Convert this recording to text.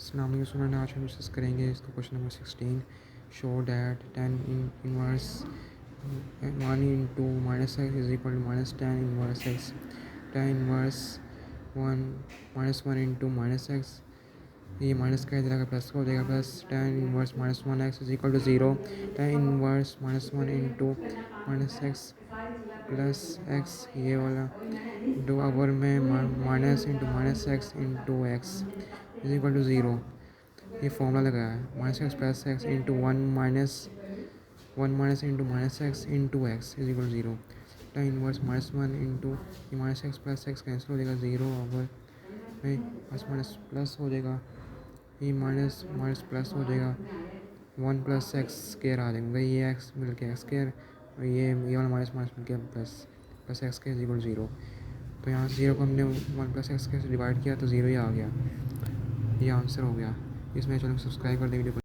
अस्सलाम वालेकुम स्टूडेंट, आज हम डिस्कस करेंगे इसको question number 16। Show that ten inverse 1 into minus x is equal to minus ten inverse x. Ten inverse 1 into minus x, ये माइनस का इधर प्लस हो जाएगा, plus ten inverse minus one x is equal to zero. Ten inverse minus one into minus x plus x, ये वाला दो अवर में minus into minus x into x is equal to zero. ये फॉर्मूला लगाया है, minus x plus x into one minus into minus x into x is equal to zero. Ten inverse minus one into ये minus x plus x cancel हो जाएगा, zero अवर में minus minus plus हो जाएगा, ये minus minus plus हो जाएगा, one plus x square आ जाएगा, ये एक्स मिल के एक्स स्केयर और ये वाला माइनस माइनस मिल के प्लस एक्स के इक्वल ज़ीरो। तो यहाँ से ज़ीरो को हमने वन प्लस एक्स के डिवाइड किया तो ज़ीरो ही आ गया, ये आंसर हो गया। इसमें चलो सब्सक्राइब कर दे वीडियो को।